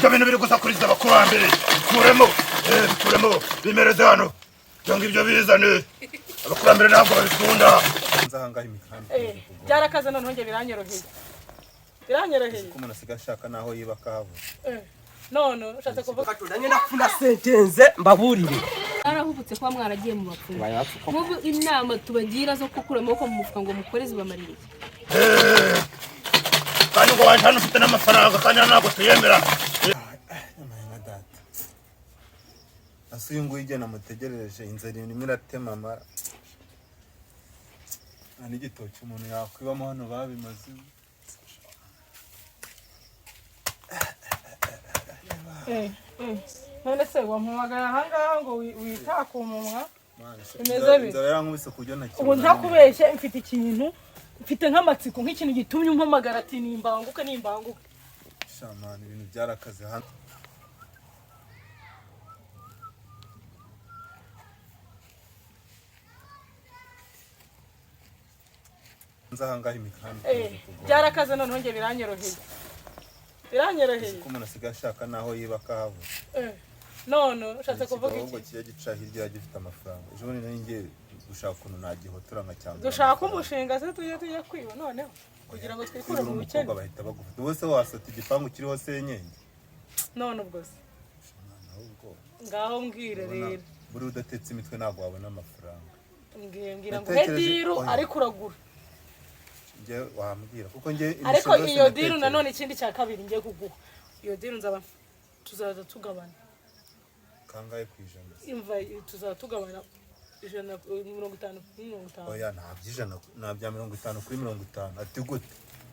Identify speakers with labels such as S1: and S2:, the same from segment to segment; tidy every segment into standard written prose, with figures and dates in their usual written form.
S1: ibyo bintu biri gusakuriza abakurambere bikuremo bimereze hano cyangwa ibyo bizane abakurambere ntabwo babikunda
S2: nzahanga imikanda
S3: byarakaze none nge biranyoroheye
S2: ko umuntu asiga ashaka naho yiba kavu
S3: none ushatse kuvuga
S4: katudanye nakufuna sentenze mbaburire
S5: arahubutse kwa mwaragiye mu bapfumu mubu inama tubagira zo kukura amaboko mu mufuka ngo mukoreze bamarire
S1: kandi ngo wanje hano ufite n'amafaranga kandi ntabwo tuyemera
S2: asuye ngo igena mutegerereje inzara irimo iratema amara n'igitoki umuntu yakwibamo hano babimaze
S3: none se wampamagara ahangaha ngo witaka umunwa bimeze bite
S2: inzara yarankubise ku buryo ntakibona
S3: ubu ntakubeshye mfite ikintu mfite nk'amatsiko nk'ikintu gitumye umpamagara ati nimbanguke
S2: shamani ibintu byarakaze hano nzahangaho imikanda
S3: byarakaze none nge biranyoroheye
S2: ko umuntu asigaye ashaka naho yiba kavu
S3: none ushatse kuvuga
S2: iki kiya gica hirya gifite amafaranga ejo bundi nanjye gushaka ukuntu nagihotora nka cyangwa
S3: dushaka umushinga se tujye kwiba noneho kugira ngo twikure mu bukene
S2: bahita bagufata wese wasota igipangu kiriho senyenge
S3: none ubwo se ngaho mbwire rero
S2: buri udatetse imitwe ntabwo wabona amafaranga
S3: mbwira ngo hediru ariko uragura
S2: nge wambwira kuko nge
S3: ariko iyo diru nanone ikindi cya kabiri ngiye kuguha iyo diru tuzaza tugabana
S2: kangahe ku ijana
S3: imva tuzaza tugabana 50
S2: oya ntabyijana nabya 50 kuri 50 ati gute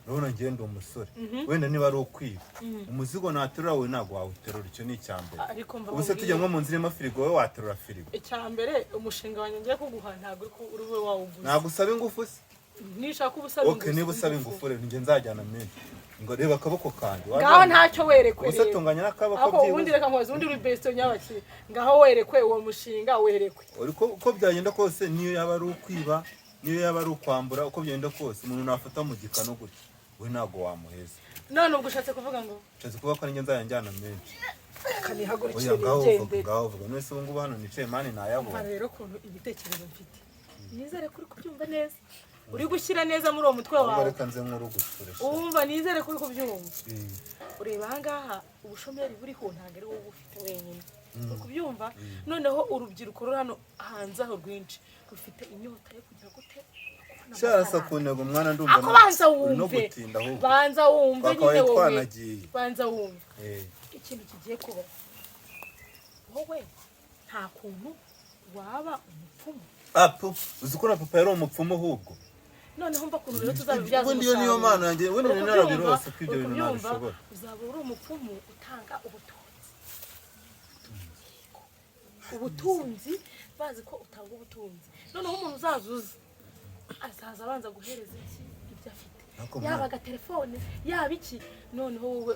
S2: urabona ngiye ndi umusore wenda niba ari ukwiba umuzigo naterura we ntabwo wawuterura icyo ni icyambere ubuse tujya nko mu nzira y'ama firigo we waterura firigo
S3: icyambere umushinga wanjye ngiye kuguha ntabwo uri we wawuguza
S2: nagusaba ingufu se
S3: nishaka ubusaba ingufu
S2: okay niba usaba ingufu rero nge nzajyana menshi ngo reba akaboko kanje
S3: ngaho ntacyo werekwe
S2: ubuse tunganya n'akaboko
S3: byiwe ubundi reka nkoze ubundi uri besto nyabaki ngaho werekwe uwo mushinga werekwe
S2: uko byagenda kose niyo yaba ari ukwiba niyo yaba ari ukwambura uko byagenda kose umuntu nafata mu gikano gutya we ntabwo wamuheza
S3: none ubwo ushatse kuvuga ngo
S2: ushatse kuvuga ko nge nzajyana menshi
S3: kanihagurikire igendere
S2: ngaho vuga none se ubu ngubu hano nicaye mani nayabona
S3: rero ukuntu ibitekerezo mfite nizere kuri kubyumva neza uri gushyira neza muri uwo mutwe wawe
S2: reka nze nk'urugusure
S3: umva nizere kuri kubyumva ureba ahangaha ubushomeri buriho ntabwo ari wowe ufite wenyine uri kubyumva noneho urubyiruko ruri hano hanze aho rwinshi rufite inyota yo kugira gute
S2: cyarasa kunego mwana ndumva
S3: no gutinda ahubwo banza wumve nyine wowe banza wumve ikintu kigiye kuba wowe nta kuntu waba umupfumu
S2: uzi ko na papa yari umupfumu ahubwo
S3: noneho mba kuntu rero tuzabibyaza
S2: ubundi niyo mana yanjye wenda narabirose ko ibyo bintu nabishobora
S3: uzaba uri umupfumu utanga ubutunzi bazi ko utanga ubutunzi noneho umuntu uzazuza azaza abanza guhereza iki ibyo afite yaba agatelefone yaba iki noneho wowe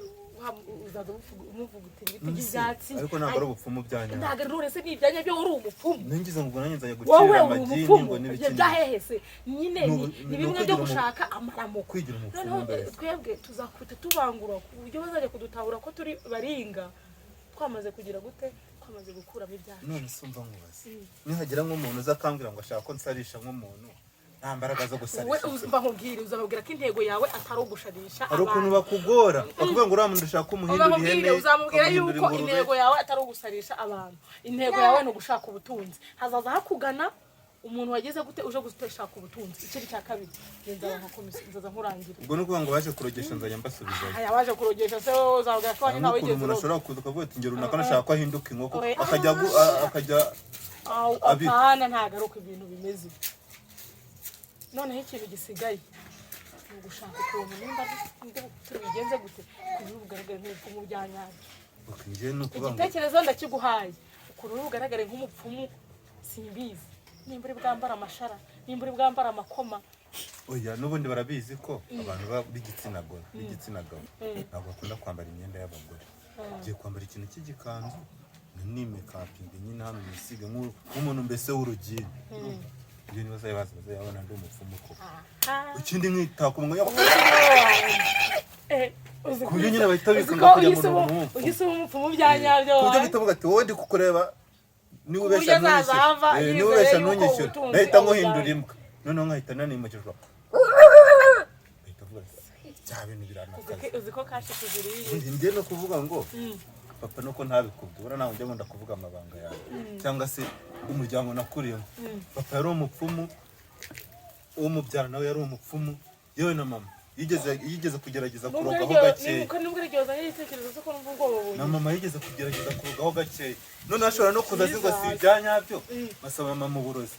S3: uzaza umuvuga uti ibiti by'ibyatsi
S2: ariko ntabwo ari ubupfumu byanyu
S3: ntabwo ari uretse n'ibyanya byo uri umupfumu
S2: ningize ngo nanjye nzajya gucira amagini ngo n'ibikindi
S3: byahehese nyine ni bimwe byo gushaka amaramuko noneho twebwe tuzakwita tubangura ku buryo bazajya kudutahura ko turi baringa twamaze kugira gute twamaze gukuramo ibyacu
S2: none se umva nkubaze nihagira nk'umuntu uza akambwira ngo ashaka ko nsarisha nk'umuntu nta mbaraga zo gusarisha
S3: uzababwira ko intego yawe atari ugusharisha
S2: hari ukuntu bakugora bakavuga ngo uriya muntu ushaka umuhindura ihene
S3: uzamubwira yuko intego yawe atari ugusarisha abantu intego yawe ni ugushaka ubutunzi hazaza hakugana umuntu wageze gute uje gushaka ubutunzi ikindi cya kabiri nzaza nkurangira
S2: ubwo ni ukuvuga ngo baje kurogesha nzajya mbasubizayo
S3: yabaje kurogesha se uzabwira ko ntawe wigeze
S2: umuntu ashobora kuza akavuga ati ngero runaka nashaka ko ahinduka inkoko akajya
S3: apana ntabwo ari uko ibintu bimeze noneho ikintu gisigaye ni ugushaka ukuntu nimba tubigenze gute kugira ubugaragare nk'umupfumu bya nyabyo igitekerezo ndakiguhaye ukuntu ubugaragare nk'umupfumu simbizi nimba uri bwambara amashara nimba uri bwambara amakoma
S2: oya n'ubundi barabizi ko abantu b'igitsina gore n'igitsina gabo ntabwo bakunda kwambara imyenda y'abagore ugiye kwambara ikintu cy'igikanzu n'imekapingi nyine hano mwisiga nk'umuntu mbese w'urugimbu ibyo nibaza bazabona ndi umupfumu ko ikindi nkitaka umwe
S3: uzi
S2: ku buryo nyine bahita
S3: uzi
S2: bikanga
S3: ko
S2: kujya mu rugo
S3: uhise uba umupfumu bya nyabyo
S2: ku buryo bahita bavuga ati wowe ndi kukureba niba
S3: Ku buryo
S2: ubeshya
S3: azazava
S2: ntunyishyure
S3: yizeye
S2: niba ubeshya
S3: yuko
S2: ntunyishyure
S3: ubutunzi
S2: nahita
S3: abujyanye.
S2: nkuhindura imbwa noneho nkahita nanimukijwe bahita bavuga ati bya bintu biranakaze
S3: uzi ko kashi kuziriye
S2: njye no kuvuga ngo papa nuko ntabikubwira nawe njya nkunda kuvuga amabanga yawe cyangwa se umuryango nakuriyemo papa yari umupfumu uwo mubyara nawe yari umupfumu yewe na mama yigeze kugerageza kurogaho gakeya
S3: nubwo iryo zanye igitekerezo ko numva ubwoba bunye
S2: na mama yigeze kugerageza kurogaho gakeya none ashobora no kuza azi ngo si ibya nyabyo basaba mama uburozi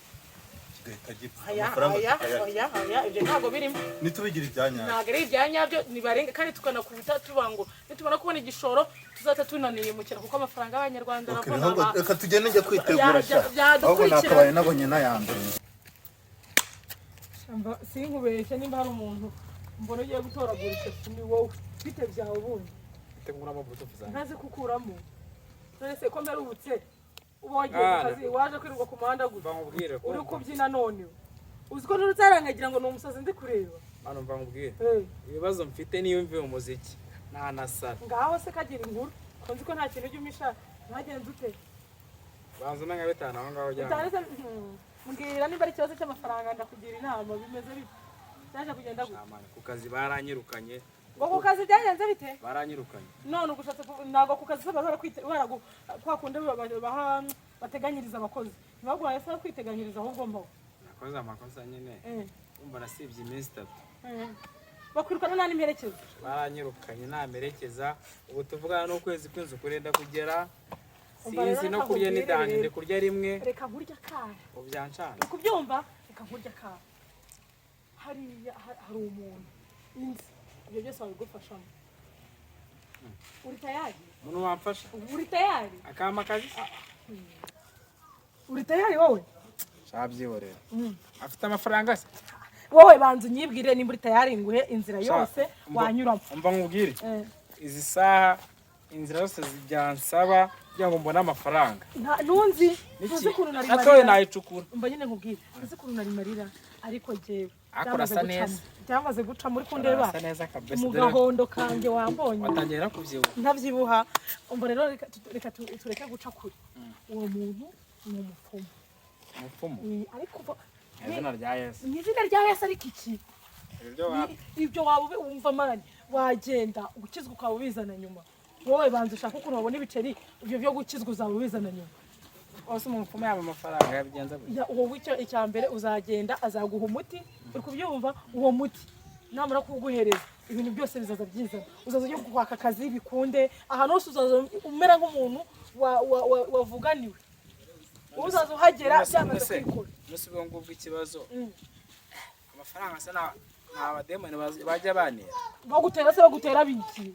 S2: kigahita gipfa amafaranga
S3: oya ibyo ntabwo birimo
S2: nitubigira ibya nyabyo
S3: ntabwo ari ibya nyabyo nibarenga kandi tukanakubita tuba ngo nitubona kubona igishoro tuzahita tunaniyimukira kuko amafaranga y'abanyarwanda arabona
S2: reka tugende njye kwitegura ahubwo nakabaye nabonye n'ayambere
S3: sinkubeshye nimba hari umuntu mbona ugiye gutoragura ishashi ni wowe bite byawe ubundi
S6: tegura amavuta ufuzanye
S3: ntazi kukuramo none se ko mperutse uba wagiye ku kazi waje kwirirwa ku muhanda gusa
S6: bamubwire ko
S3: uri kubyina none uzi ko n'urutarangagira ngo ni umusazi ndi kureba
S6: hano bamubwire ibibazo mfite niyo mvuye mu muziki ntanasara
S3: ngaho se kagira inkuru ko nzi ko nta kintu ujya umisha ntagenze ute
S6: banza umenya bitanu aho ngaho ujyana
S3: mbwira nimba ari ikibazo cy'amafaranga ndakugira inama bimeze bite byaje kugenda gute
S6: ku kazi baranyirukanye
S3: ngo ku kazi byagenze bite
S6: baranyirukanye
S3: none ugushatse ntabwo ku kazi baba kwa kundi bateganyiriza abakozi ntibaguhaye se kwiteganyiriza ahubwo mbaho
S6: nakoze amakosa nyine umva nasibye iminsi 3
S3: bakwirukana nta n'imperekeza
S6: baranyirukanye nta merekeza ubu tuvugana n'ukwezi kw'inzu kurenda kugera sinzi no kurya n'idangire kurya rimwe
S3: reka nkurya kare
S6: ubyancana
S3: ukubyumva reka nkurya kare hariya hari umuntu inzi ibyo byose babigufashamo uri tayari
S6: umuntu wamfasha
S3: uri tayari
S6: akama akazi
S3: uri tayari wowe
S6: shabyihorera afite amafaranga se
S3: wowe banza unyibwire nimba uri tayari nguhe inzira yose wanyuramo
S6: umva nkubwire izi saha inzira yose byansaba kugira ngo mbone amafaranga
S3: ntunzi ukuntu nari marira
S6: natoye nayicukura
S3: umva nyine nkubwire uzi ukuntu nari marira ariko jewe
S6: akorasa neza
S3: byamaze guca muri kundeba
S6: arasa neza kabisa
S3: mu gahondo kanjye wambonye
S6: watangiye no kubyibuha
S3: ntabyibuha umva rero reka tureke guca kure uwo muntu ni umupfumu ariko
S6: izina rya Yesu
S3: ni izina rya Yesu ariko iki ibyo waba wumva mani wagenda gukizwa ukaba ubizana nyuma wowe banza ushaka ukuntu wabona ibiceri ibyo byo gukizwa uzaba ubizana nyuma
S6: ose umupfumu yaba amafaranga yabigenza gutya
S3: wowe icya mbere uzagenda azaguha umuti uri kubyumva uwo muti namara kuguhereza ibintu byose bizaza byizana uzaza ujya kwaka akazi bikunde ahantu hose uzaza umera nk'umuntu wavuganiwe uzaza uhagera byamaze kwikora
S6: nose ubwo ngubwo ikibazo amafaranga se nta bademoni bajya banira
S3: bagutera biki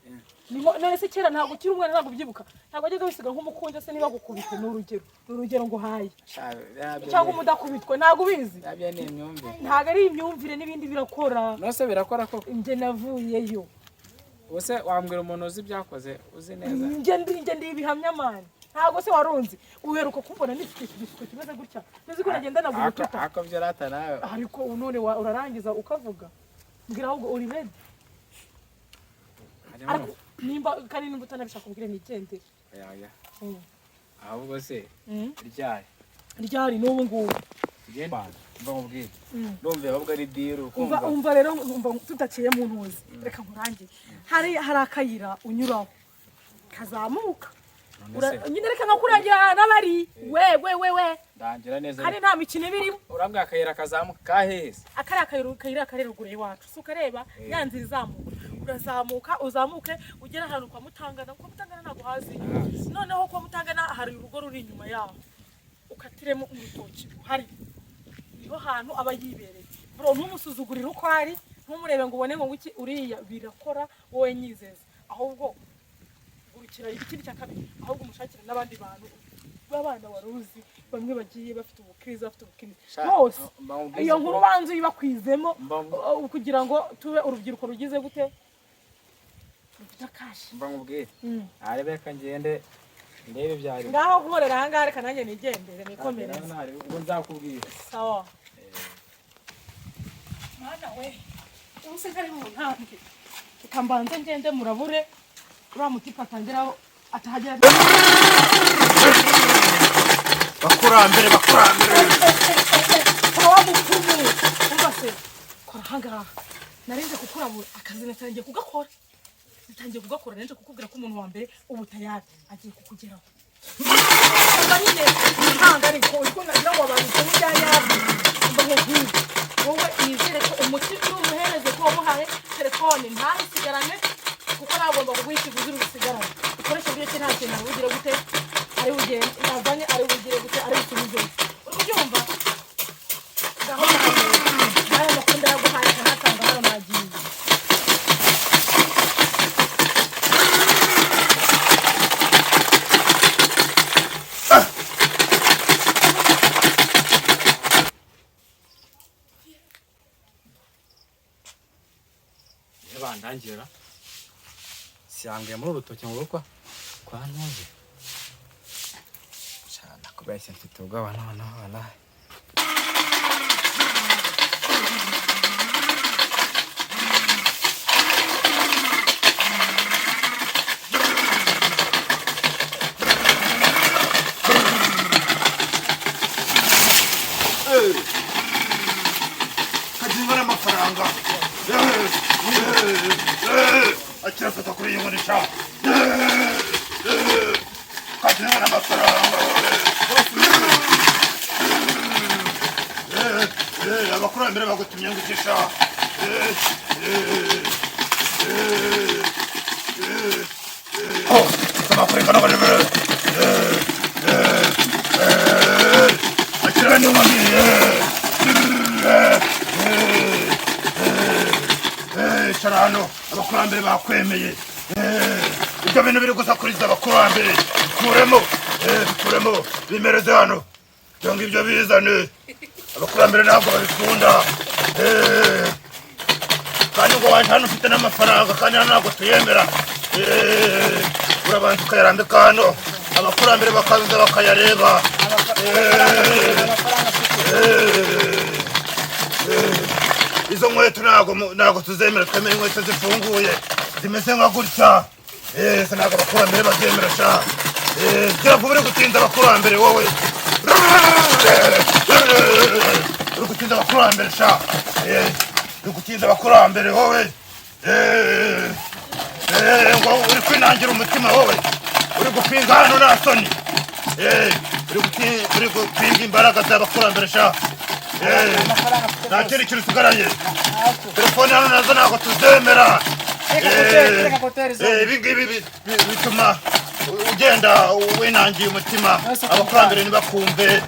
S3: none se kera ntabwo ukiri umwana ntabwo ubyibuka ntabwo wajyaga wisiga nk'umukunja se niba gukubitwe ni urugero ngo uhaye cyangwa umudakubitwe ntabwo ubizi ntabwo ari imyumvire n'ibindi birakora
S6: nose birakora koko
S3: njye navuyeyo
S6: ubuse wambwira umuntu uzi ibyakoze uzi neza
S3: njye ndi ibihamya mani ntabwo se warunzi uheruka kumbona n'igisuko kimeze gutya nzi ko nagenda nagura ututa
S6: ako byo rata nawe
S3: ariko none urarangiza ukavuga mbwira ahubwo uri ready ariko nimba kandi nimba utanabishaka kumbwira nigendere
S6: ahubwo se
S3: ryari n'ubu ngubu
S6: mva nkubwire ndumva ahubwo ari diru
S3: umva rero tudaciye mu ntuzi reka nkurangire hari akayira unyuraho kazamuka nyine reka nkakurangira ahantu aba ari we
S6: ndangira neza
S3: hari nta mikino ibirimo
S6: urambwira akayira kazamuka kaheze
S3: akari akayira kari ruguru iwacu si ukareba ya nzira izamuka urazamuka uzamuke ugera ahantu kwa Mutangana kwa Mutangana ntabwo hazi noneho kwa Mutangana hari urugo ruri inyuma yaho ukatiremo urutoki hari niho hantu aba yibereye bro ntumusuzugurire uko ari ntumurebe ngo ubone ngo wiki uriya birakora wowe nyizeza ahubwo urukira ikindi cya kabiri ahubwo umushakira n'abandi bantu b'abana waruzi bamwe bagiye bafite ubukriza bafite ubukini bose iyo nkuru banzu yibakwizemo kugira ngo tube urubyiruko rugize gute rutakashi
S6: mba nkubwire arebeka ngende ndebe byari
S3: ngaho nkorera aha ngaha reka nanjye nigendere nikomereze
S6: ubwo nzakubwira
S3: sawa mana we ubuse kari mu ntambwe reka mbanze ngende murabure uriya mutipe atangiraho atahagera
S1: bakurambere
S3: wa mupfumu umva se kora ahangaha narinze kukurabura akazi natangiye kugakora narinze kukubwira ko umuntu wa mbere ubu tayari agiye kukugeraho nyine ntanga ariko uriko nagira ngo abantu kumujyanyabyo mba nkubwire wowe yizere ko umuti n'umuhereze ko wamuhaye telefone ntayisigarane kuko nagomba kuguha ikiguzi urusigarane ukoresha bw'icyo nta kintu ari bugire gute ari bugende nazanye ari bugire gute ari busubize uri kubyumva ngaho nawe makuru ndayaguhaye kanatanga hano nagiye
S6: bandangira siyanguye muri urutoki ngo kwa ntuze cyane kubeshya mfite ubwoba noneho wallahi
S1: kajibara amafaranga akirafata kuri iyi nkoni sha kajibara amafaranga abakurambere bagutumye ngo ukisha amafaranga n'abaremere akira n'inkoni cara hano abakurambere bakwemeye ibyo bintu biri gusakuriza abakurambere bikuremo bimereze hano cyangwa ibyo bizane abakurambere ntabwo babikunda kandi ngo waje hano ufite n'amafaranga kandi hano ntabwo tuyemera urabanza ukayarambika hano abakurambere bakaza bakayareba izo nkweto ntabwo tuzemera twemera inkweto zifunguye zimeze nka gutya ntabwo abakurambere bazemera sha gira vuba uri gutinza abakurambere wowe uri gutinza abakurambere sha uri gutinza abakurambere wowe ngo uri kwinangira umutima wowe uri gupinga hano nta soni uri gupinga imbaraga z'abakurambere sha nta kindi kintu usigaranye telefone hano nazo ntabwo tuzemera ibi ngibi bituma ugenda winangiye umutima abakurambere ntibakumve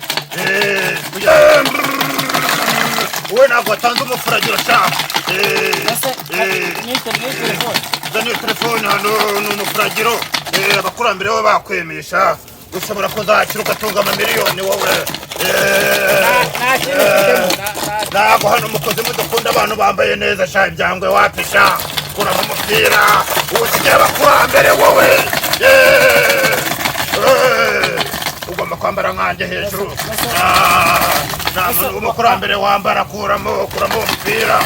S1: wowe ntabwo watanze umufuragiro sha zaniyo telefone hano ni umufuragiro abakurambere bo bakwemeye sha ushobora kuzakira ugatunga amamiliyoni wowe ntabwo hano umukozi mudakunda abantu bambaye neza sha ibyangwe wapisha kuramo umupira usigira abakurambere wowe ugomba kwambara nkanjye hejuru nta muntu w'umukurambere wambara kuramo umupira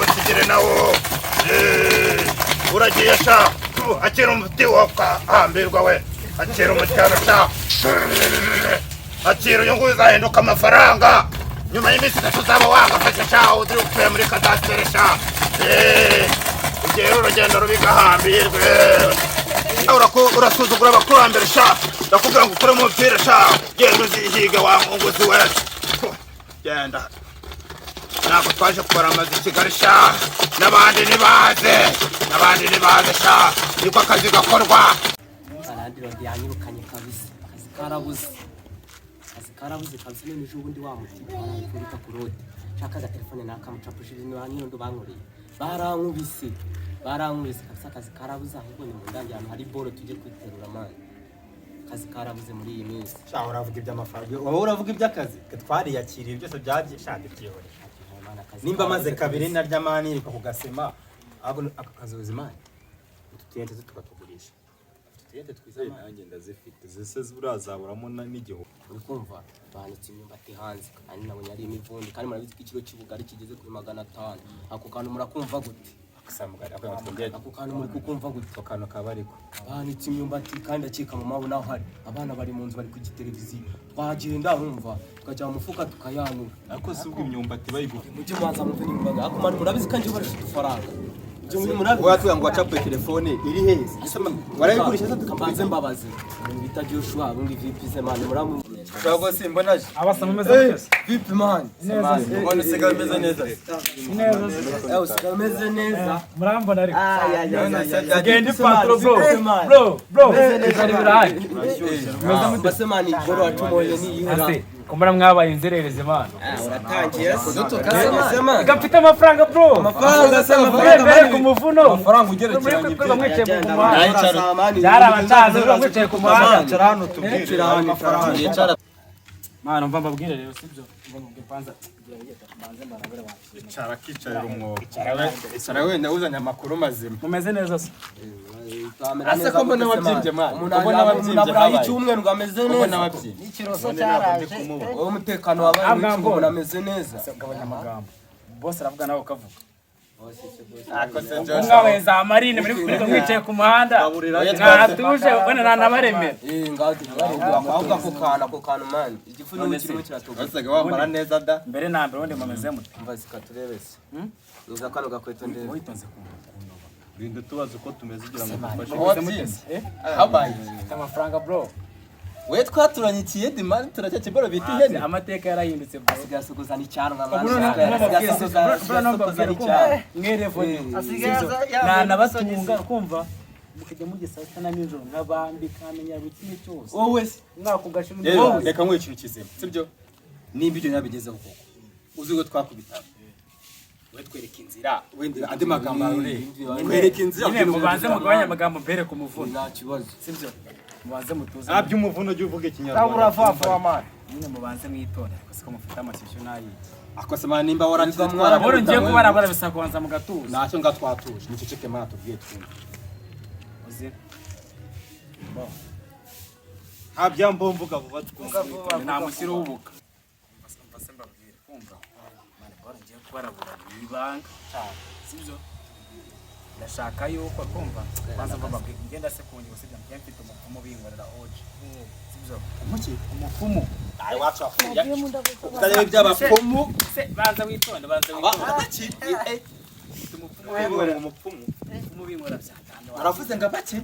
S1: usigire nawo uragiye sha akira umuti wo kahambirwa we akira umutyano sha akira uyu nguyu uzahinduka amafaranga nyuma y'iminsi itatu uzaba wagafashe sha udiri upfuye muri kadasitere sha ugera urugendo rubigahambirwe urasuzugura abakurambere sha ndakubwira ngo ukuremo umupira sha genda uzihige wa munguzi we genda ntabwo twaje kubara amazi i Kigali sha n'abandi nibaze sha niko akazi gakorwa
S4: arandiro yanyirukanye kabisa akazi karabuze kabisa n'ejo ubundi wa mutima arayifurika ku road shaka ga telefone nakamucapushije ni hanyiro ndo bankoreye barankubise kabisa akazi karabuze ahubwo ni mu ndangira hari boro tujye kwiterura mani akazi karabuze muri iyi minsi
S7: sha uravuga iby'amafaranga wowe uravuga iby'akazi twariyakiriye byose byaje shande byihore nimba maze kabiri narya mani riko kugasema abo akazoza imani tutiyente tukatugurisha tutiyente twizeye nanjye ndazifite zise zurazaburamo n'igihugu
S4: ukumva banitse imyumbati hanze kandi nabonye ari imivundi kandi murabizi ko ikiro cy'ubugari kigeze kuri 500 ako kantu murakumva gute
S7: gusamugara akaba twongeye
S4: ako kantu muri kukumva gute
S7: ako kantu kaba ariko
S4: banitse imyumbati kandi akika mu mabu naho hari abana bari mu nzu bari ku giteleviziyo twagenda urumva tukajya mu mufuka tukayanura
S7: ariko si ubwo imyumbati bayiguha
S4: mujye mwanza mumve n'imbaga ako mani murabizi kandi barisha udufaranga ibyo muri murabizi
S7: watuga ngo wacapuye telefone iri heza warayigurisha se
S4: kambanze mbabaze ibintu bita Joshua bungi VP se mani muramu
S7: cyangwa se mbonaje
S6: abasa mumeze neza
S4: VP man
S7: ubona usigaye umeze neza
S4: eh usigaye umeze neza
S6: murambona ariko
S7: genda
S6: patro bro ari birayi
S4: meze mutase mani boro watumoye ni ihura
S6: kumbura mwabaye inzerereze mana
S4: uratangiye se
S6: igafite amafaranga bro
S4: amafaranga se
S6: mbere ku muvuno
S7: amafaranga ugerekeranye
S6: byo mwicaye ku muhanda byari abacaza bro mwicaye ku muhanda
S7: cara hano tubwire amafaranga yicara
S6: mana umva mbabwire rero sibyo ngo panza banze mbarabere wacu
S7: cara kicarira umwobo cara wenda uzanye amakuru mazima
S6: mumeze neza se
S7: ase ko mbona wabyimbye mwana
S4: umuntu aburayi icyumweru ngo ameze neza
S7: mbona wabyimbye
S4: ikiroso cyaraje wowe umutekano wabaye ngo ameze neza
S6: gabanya amagambo boss aravuga nawe ukavuga
S7: ako se
S6: ngawe za marine muri kuriko mwicaye ku muhanda ngatuje ubona nanabaremera
S4: ngati ahubwo ako kantu man igifu ni kirimo kiratoga
S7: wasaga wambara neza da
S6: mbere na mbere wonde mameze mute
S4: mva zikaturebese niza kano gakweto ndende
S6: witonze ku
S7: Rinde tubaze uko tumeze kugira ngo
S6: dufashe
S7: habaye
S6: amafaranga bro
S7: we twaturanyikiye dimani turacyake boro bita ihene
S6: amateka yarahindutse bro
S4: asigasuguzana icyaro
S6: nanabatunga kumva mukajya mugisasa na nijoro nk'abandi kamenya buri kimwe cyose
S4: wowe se
S6: mwaka ugashira
S7: reka nkwicara ikizima sibyo nimba ibyo nabigezeho koko uzi ngo twakubitana we twereka inzira wenda andi magambo arore twereka inzira
S6: nyine mubanze mugabanya amagambo mbere ku muvuno
S4: nta kibazo
S6: sibyo mubanze mutuze
S7: by'umuvuno jye uvuge ikinyarwanda
S4: nabura vafa amana
S6: nyine mubanze mwitonde kuko mufite amashyushyu nayi
S7: akose mana nimba warangiza twara
S6: boro ngiye kubarabara bisa kubanza mu gatuza
S7: ntacyo ngatwatuje niceceke mana tubwiye twumva
S6: uzi
S7: nta byambo mvuga vuba
S6: nta musiro w'ubuka mbase mbabwire kumva mane boro ngiye kubarabura ibanga sibyo ndashaka yuko kumva kwanza mbabwire ngenda se kunyigo sibyo mfite umupfumu binkorera oje sibyo umupfumu
S7: ayi wacha utarebe by'abapfumu
S6: se banza witonde
S7: umupfumu
S6: binkorera byatanga
S7: aravuze ngo abaki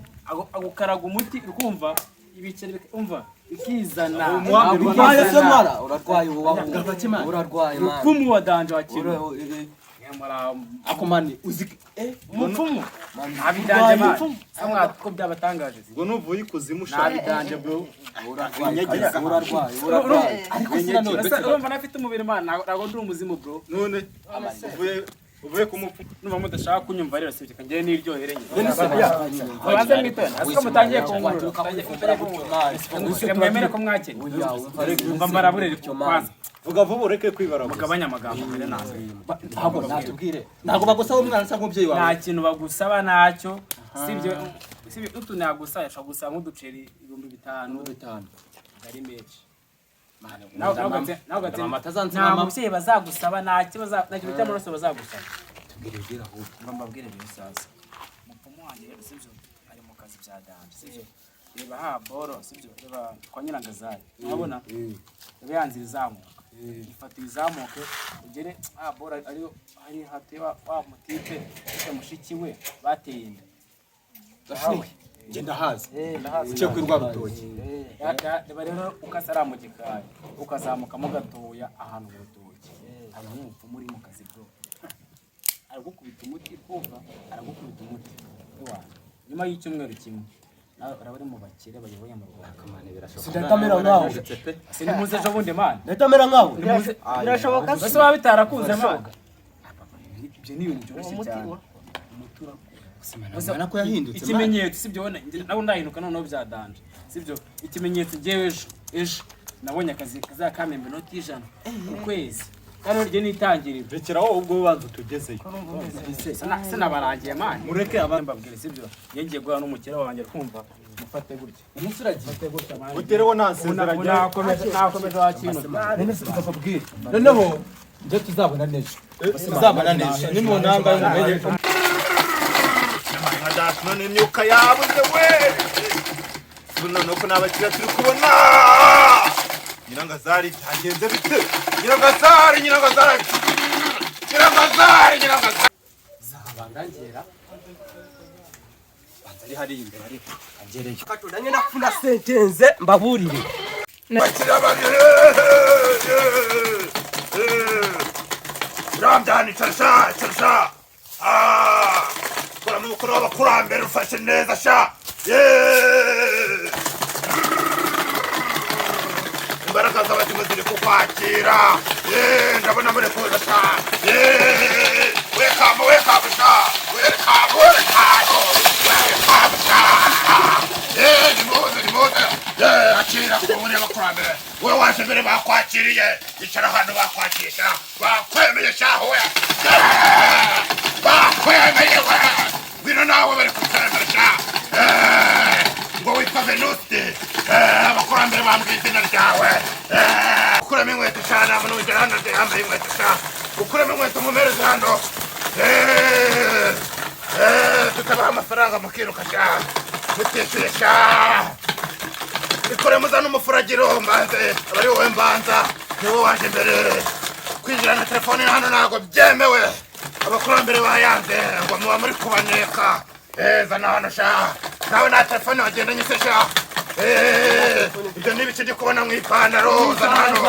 S6: agukaraga umuti ukumva ibiceri umva ikizana
S4: urwaye se mara urarwaye urarwaye mara
S6: umupfumu wa danje wa kintu
S7: akomani uzi
S6: umupfumu abidanje mani samwa ko byabatangaje
S7: ngo nuvuye ikuzimu shaka
S6: abidanje bro
S4: urarwaye
S7: ariko sinanone
S6: urumva nafite umubiri mani ntago ndi umuzimu bro
S7: none uvuye ku mupfumu
S6: numva mudashaka kunyumva rero sibyo kangiye niryohereye banze mwitone asiko mutangiye kungurura mwemere ko mwakene umva mbaraburere kwanza
S7: vuga vuba ureke kwibara
S6: mugabanya amagambo mbere nazo
S7: ntabwo natubwire ntabwo bagusaba umwana cyangwa umubyeyi wawe
S6: nta kintu bagusaba nacyo sibyo utu nagusaba ashobora gusaba nk'uduceri 5,000 ari menshi nta mubyeyi bazagusaba nta kintu cy'amaraso bazagusaba mbabwire rero sasa umupfumu wanjye rero sibyo ari mu kazi bya danje sibyo reba ha boro sibyo reba kwa nyirangazari urabona reba yanzira izamuka ifatira izamuke ugere boro ariyo hari hateye wa mutipe ufite mushiki we bateye inda
S7: gashuye ngenda hazi uciye kuri rwa rutoki
S6: reba rero ukasara mu gikari ukazamukamo gatoya ahantu mu rutoki hari umupfumu uri mu kazi bro aragukubita umuti kumva aragukubita umuti nyuma y'icyumweru kimwe urabari mu bakire bayoboye mu Rwanda
S4: sidatamera nkawe
S6: sinimuze ejo bundi mana
S4: ndatamera nkawe birashoboka
S6: se waba bitarakunze mana ibyo ni ibintu byoroshye cyane umutura
S7: Simana ko yahindutse
S6: ikimenyetso sibyo nawe ndahinduka noneho byadanje sibyo ikimenyetso ngewe ejo nabonye akazi kazakamembe inoti 100 ku kwezi kandi urye nitangirira
S7: rekeraho ubwo bibanza tugezeyo
S6: sinabarangiye mani mureke abandi mbabwire sibyo ngiye guha n'umukera wanjye kumva mufate gutya
S7: umusuragiye utereho nansezeranye
S6: nakomeje wakintu
S7: noneho njye tuzabona nejo ni mu ntanga y'umumenye
S2: sha none imyuka yabuze we none ko n'abakiriya turi kubona Nyirangazari byagenze bite Nyirangazari
S4: zabangangera banzari hari imbere ariko agereye katudanye nakufuna sentenze mbaburire
S1: bakira bari Ramdani charsha kora mukuru w'abakurambere ufashe neza sha imbaraga z'abatima ziri kukwakira ndabona muri kuza sha wake up sha nimuze akira kumuri abakurambere wowe waje mbere bakwakiriye icara hano bakwakisha bakwemeye sha hoya bakwemeye bino nawe bari kutaremera sha ngo witwa Venuste abakurambere bambwiye izina ryawe ukuremo inkweto sha nta muntu wigera hano yambaye inkweto sha ukuremo inkweto mumereze hano tutabaha amafaranga mukiruka sha mutishyuye sha ikore muzana umufuragiro mbanze abari wowe mbanza niwe waje mbere kwinjira na telefone hano ntabwo byemewe abakurambere bayanze ngo muba muri kubaneka zana hano sha nawe nta telefone wagendanye se sha ibyo ni ibiki ndi kubona mu ipantaro zana hano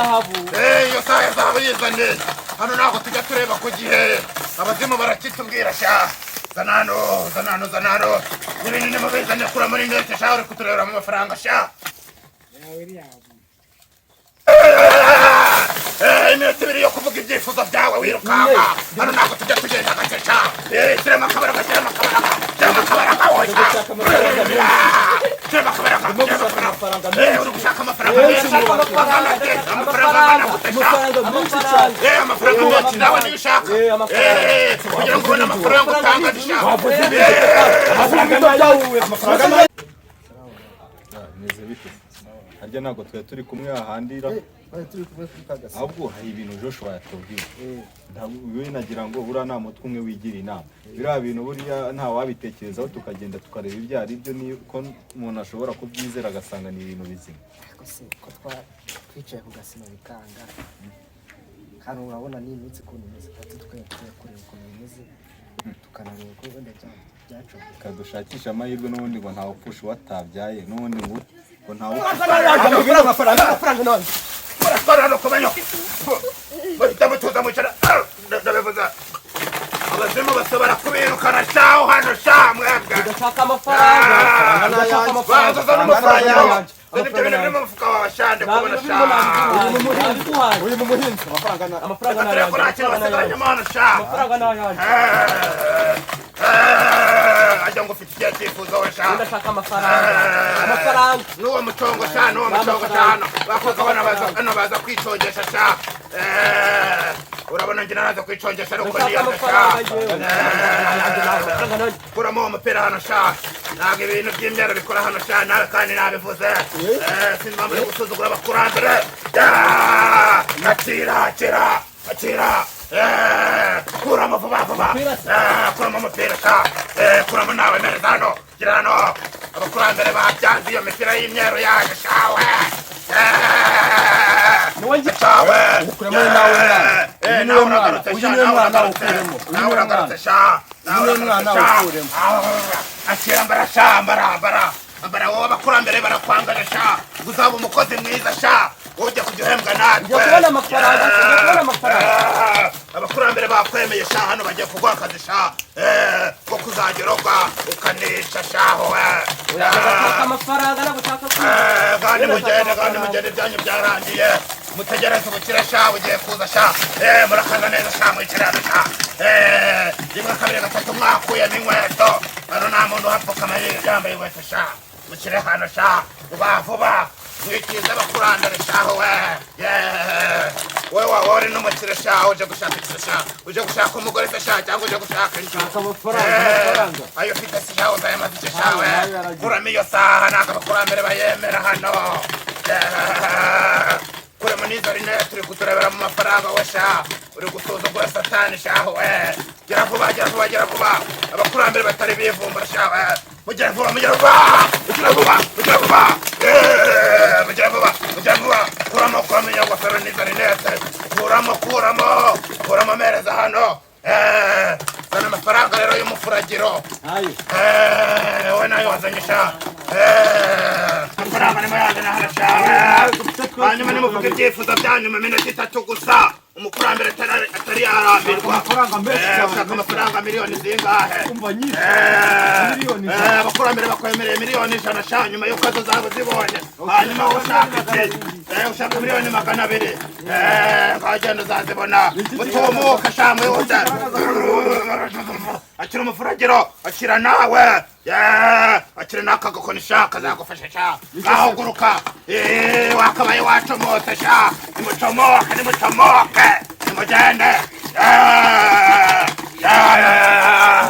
S1: iyo saha ya zahabu yizane hano ntabwo tujya tureba ku gihe abazimu barakitubwira sha zana hano n'ibinini mubizane kura muri nete sha uri kuturebera mu mafaranga sha iminota ibiri yo kuvuga ibyifuzo byawe wirukanka hano ntabwo tujya tugenda gake sha shyiramo akabaraga shyiramo akabaraga uri gushaka amafaranga amafaranga menshi nawe niyo ushaka kugira ngo ubone amafaranga utanga amafaranga
S2: meze bite harya ntabwo twari turi kumwe ahandira ahubwo hari ibintu Joshua yatubwiye we nagira ngo buriya nta mutwe umwe wigira inama biriya bintu buriya nta wabitekerezaho tukagenda tukareba ibyo ari byo ko umuntu ashobora kubyizera agasanga ni ibintu bizima
S8: ko twicaye ku gasima bikanga hano urabona n'iminsi ukuntu imeze ati kureba ukuntu bimeze tukanareba ko wenda byacu
S2: kadushakisha amahirwe n'ubundi ngo ntawe upfusha uwatabyaye n'ubundi ngo ntawe
S8: amafaranga none
S1: muratwara hano kubanyo bahita mutuza mwicara ndabivuza abazimu bashobora kubirukana shaho hano sha mwebwe
S4: ndashaka amafaranga
S1: bazazana amafaranga ibyo bintu biri mu mufuka wawe shande kubona sha
S4: uri mu muhinzi amafaranga
S1: ajya ngo ufite igihe cyifuzo we sha
S4: ndashaka amafaranga
S1: n'uwo mucongo sha hano bakobwa bano baza kwicongesha sha urabona njye naraza kwicongesha nuko niyaza sha kuramo uwo mupira hano sha ntabwo ibintu by'imyaro bikora hano sha nawe kandi nabivuze sinzi muri gusuzugura abakurambere akira kuramo vuba kuramo umupira sha kuramo nawe mereza hano gira hano abakurambere babyanze iyo mipira y'imyeru yaje shawe nawe uragarutse sha akira mbara wowe abakurambere barakwangana sha uzaba umukozi mwiza sha ujya kujya uhembwa natwe abakurambere bakwemeye sha hano bagiye kuguha akazi sha ko kuzajya urogwa ukanisha shaho kandi mugende ibyanyu byarangiye mutegereze ubukire sha bugiye kuza sha murakaza neza sha mwicare hano sha rimwe kabiri gatatu mwakuyemo inkweto hano nta muntu uhapfukama yambaye inkweto sha mukire hano sha vuba mwikiza abakurambere shaho we wahore n'umukire sha uje gushaka iki sha uje gushaka umugore se sha cyangwa uje gushaka inzu ayo ufite se sha uzayamaze iki shawe kuramo iyo saha ntabwo abakurambere bayemera hano kuramo n'izo rinete turi kuturebera mu mafaranga we sha uri gusuzugura satani shaho we gera vuba abakurambere batari bivumbura sha we mugera vuba kuramo kwamenya ngofero n'izo rinete kuramo mereza hano sana amafaranga rero y'umufuragiro we nayo wazanye sha amafaranga nimo yazana hano sha hanyuma nimuvuga ibyifuzo byanyu mu minota 3 gusa umukurambere atari yarambirwa ushaka amafaranga miliyoni zingahe abakurambere bakwemereye miliyoni 100 sha nyuma y'uko zo zabo zibonye hanyuma ushaka miliyoni 200 kagenda uzazibona mutumuka sha muyose akira umufuragiro akira nawe akira n'akagakoni sha kazagufasha sha gahuguruka wakabaye wacomotse sha nimucomoke nimugende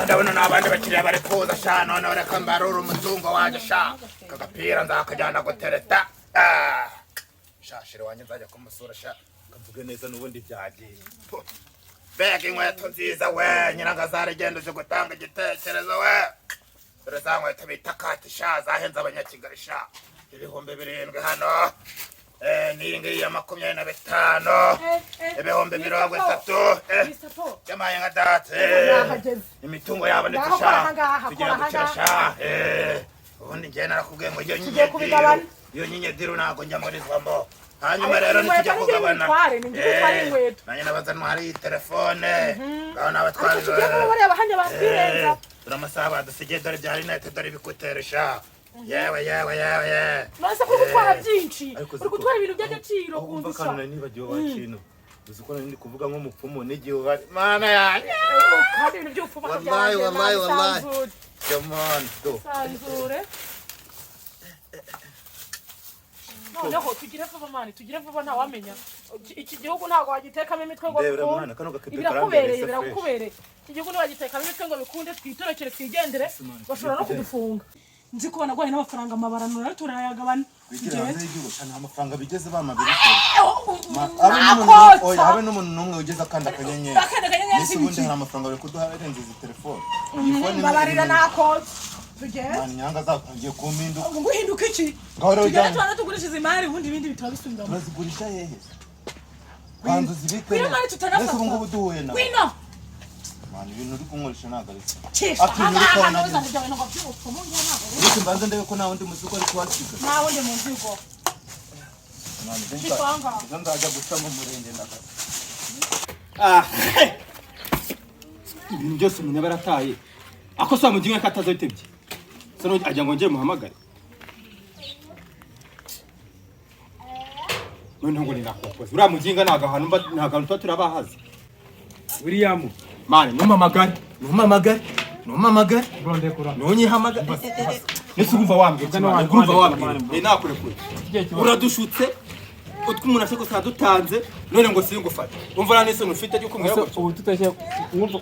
S1: ndabona n'abandi bakiriya bari kuza sha none reka mbarure umutungo wanjye sha kagapira nzakajyana gutereta shashire wanjye nzajya kumusura sha kavuge neza n'ubundi byagiye bega inkweto nziza we nyirangazare genda uje gutanga igitekerezo we dore za nkweto bita kati sha zahenze abanyakigali sha 7,000 hano n'iyi ngiyi ya 25 30 yamaye nka date imitungo yabo ndetse tugira gukira sha ubundi njye narakubwiye ngo iyo nyinyediru ntabwo njya murizwamo hanyuma rero nitujya kugabana nanjye nabaza ntwari iyi telefone ngaho nabatwari turamasaha badusigiye dore bya rinete dore bikuteresha yewe
S3: nonese kuri gutwara byinshi uri gutwara ibintu by'agaciro
S2: kundusha kandi nibagiwe wakintu uzi ko ndi kuvuga nk'umupfumu n'igihe uhari mana yanjye
S3: kandi ibintu by'upfumu
S2: wallahi come on do
S3: sanzure noneho tugire vuba ntawamenya iki gihugu ntabwo wagitekamo imitwe ngo birakubereye iki gihugu ntiwagitekamo imitwe ngo bikunde twitorekere twigendere bashobora no kudufunga nzi ko banagwaye n'amafaranga amabarano rero turayagabana
S2: nta mafaranga bigeze bamabiri habe n'umuntu n'umwe ugeze akanda akanyenyeri ese ubundi hari amafaranga bari kuduha arenze izi telefone
S3: babarira nakotse
S2: mani nyanga zatangiye kumpinduka
S3: ngo uhinduka iki tugenda twana tugurishiza imari ubundi ibindi bitaba bisubira
S2: turazigurisha hehe banzu zibikwe ese ubu ngubu duhuye na
S3: wino
S2: mani ibintu uri kunkoresha ntabwo ari
S3: cyo
S2: mbanza ndebe ko nta wundi muzigo ari kuhasiga
S3: nta wundi muzigo
S2: izo nzajya guca mu murenge ndagaza
S7: ibintu byose umuntu aba yarataye ako saa muginga ko atazabitebye sano ajya ngo njye muhamagare none ngo ni nakokoze uriya muginga ntago ahantu tuba turabahazi
S6: William
S7: mane numamagare nunyihamagare nese urumva wambwiye nakure kure uradushutse utwo umuntu ashaka gusa dutanze none ngo singufate umva rane se nufite cyo kumwira
S6: ubu tutashye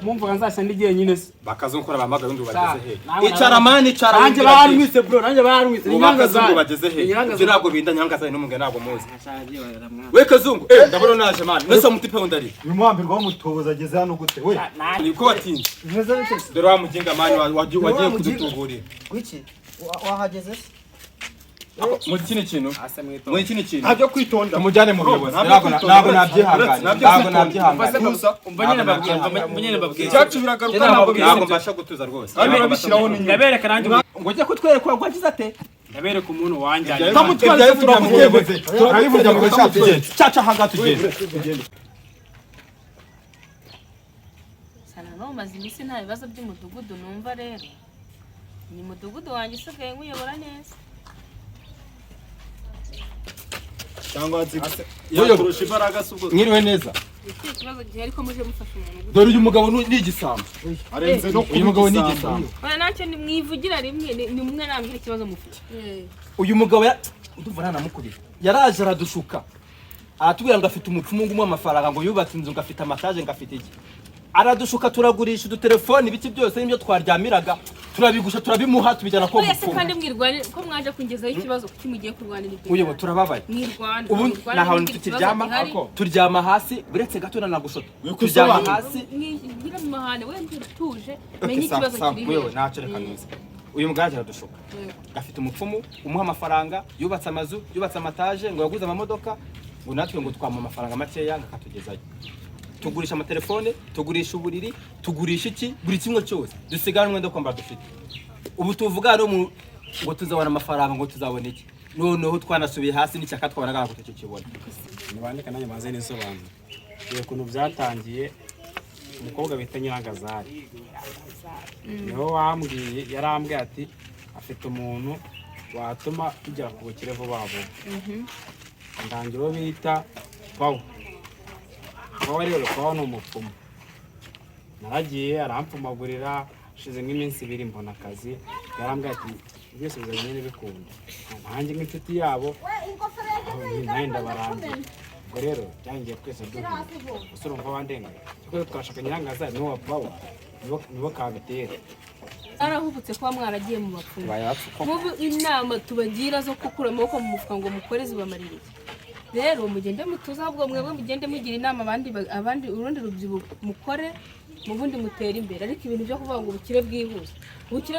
S6: mwumva nzashya ndigiye nyine se
S7: bakazonkora bamagaye undi bageze he icara mani icara
S6: nanjye barumwise bro nanjye barumwise
S7: nyanga zungu bageze he ivyo ntabwo binda nyanga zaye n'umwe ntabwo muzi we kazungu ndabona naje mani nese mutipe undari
S2: uyu mwambirwa w'umutoboza ageze hano gute we
S7: niko watinze dore wa muginga mani wagiye kudutugurira
S8: wiki wahageze
S7: muri kino kintu
S2: ntabyo kwitonda
S7: tumujyane mu buyobozi ntabwo nabyihangana
S6: umva nyine babwiye
S7: cyacu biragaruka ntabwo mbasha gutuza rwose
S6: ndabereka nanjye
S7: ngo ujye kutwereka ko wagize ate
S6: ndabereka umuntu wanjye
S7: tamutware turabivuga ngo cyatugende cyaca hanga tugende
S5: sana no maze iminsi nta bibazo by'umudugudu numva rero ni mudugudu wanjye usigaye nkuyobora neza
S2: cyangwa
S7: yakurusha imbaraga subwo mwiriwe neza
S5: iki kibazo gihe ariko muje mufasha umuntu
S7: dore uyu mugabo ni igisambo
S2: arenze no
S7: uyu mugabo ni igisambo
S5: oya nacyo ni mwivugira rimwe ni umwe nambira ikibazo mufite
S7: uyu mugabo ndumva nanamukurira yaraje aradushuka aratubwira ngo afite umupfumu ngumwe amafaranga ngo yubatse inzu ngafite amataje ngafite iki aradushuka turagurisha udutelefoni ibiki byose n'ibyo twaryamiraga turabigusha turabimuha tubijyana ko
S5: Mwese kandi mwirwane ko mwaje kungezaho ikibazo kuki mugiye kurwanira ibyo.
S7: Uyu turababaye.
S5: Mwirwane.
S7: Ubu naho tukiryama turyama hasi buretse gato na gushota. Turyama hasi.
S5: Ngira mu mahane we ntutuje menye ikibazo kiri.
S7: Wewe naco reka nuze. Uyu mugaraje aradushuka. Afite umupfumu umuha amafaranga yubatse amazu yubatse amataje ngo yaguze amamodoka ngo natwe ngo twama amafaranga makeya ngakatugezayo. Tugurisha amatelefone, tugurisha uburiri, tugurisha iki, buri kimwe cyose. Dusigana umwenda kwambara dufite. Ubu tuvuga no ngo tuzabona amafaranga ngo tuzabona iki. Noneho twanasubiye hasi n'icyaka twabanaga ngo tukikibona.
S6: Nibandika nanjye maze nisobanura. Iyo kuntu byatangiye umukobwa bita Nyirangazari. Niho wambwiye yarambwiye ati afite umuntu watuma tujya ku bukire vuba vuba. Ndangiro bita Paul. Paul rero Paul ni umupfumu. Naragiye arampfumagurira shize nk'iminsi 2 mbona akazi. Yarambwiye ati byose bizanye bikunda. Nanjye nk'inshuti yabo nayo ndabarangiye. Ubwo rero byangiye twese duhuye. Usura umva wandenga. Kuko twashaka Nyirangazari n'uwa Paul nibo kabitera.
S5: Arahubutse kwa mwaragiye mu bapfumu. Mubu inama tubagira zo kukura amaboko mu mufuka ngo mukore zibamarire. Rero mugende mutuza ahubwo mwebwe mugende mugira inama abandi urundi rubyibuko mukore mu bundi mutera imbere ariko ibintu byo kuvuga ngo ubukire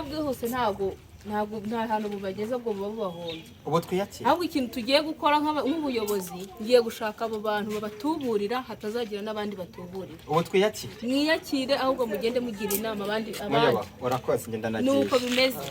S5: bwihuse nta hantu bubageza bwo babahombye.
S7: Ubu twiyakira.
S5: Ahubwo ikintu tugiye gukora nk'ubuyobozi ngiye gushaka abo bantu babatuburira hatazagira n'abandi batuburira.
S7: Ubu twiyakira.
S5: Mwiyakire ahubwo mugende mugira inama abandi.
S7: Urakoze ngenda nagiye.
S5: Nuko bimeze.